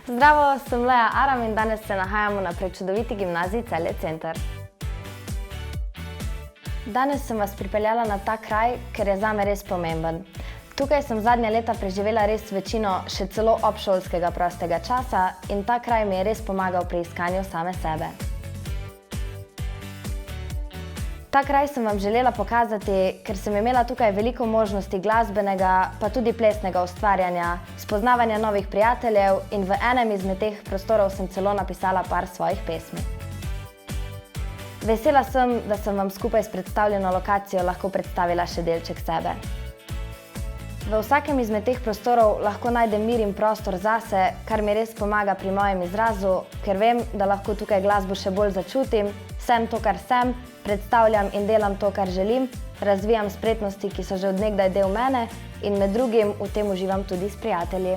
Zdravo, sem Lea Aram in danes se nahajamo na prečudoviti gimnaziji Celje Center. Danes sem vas pripeljala na ta kraj, ker je zame res pomemben. Tukaj sem zadnja leta preživela res večino še celo obšolskega prostega časa in ta kraj mi je res pomagal pri iskanju same sebe. Ta kraj sem vam želela pokazati, ker sem imela tukaj veliko možnosti glasbenega, pa tudi plesnega ustvarjanja, spoznavanja novih prijateljev in v enem izmed teh prostorov sem celo napisala par svojih pesmi. Vesela sem, da sem vam skupaj s predstavljeno lokacijo lahko predstavila še delček sebe. V vsakem izmed teh prostorov lahko najdem mir in prostor zase, kar mi res pomaga pri mojem izrazu, ker vem, da lahko tukaj glasbo še bolj začutim, sem to, kar sem, predstavljam in delam to, kar želim, razvijam spretnosti, ki so že od nekdaj del mene in med drugim v tem uživam tudi s prijatelji.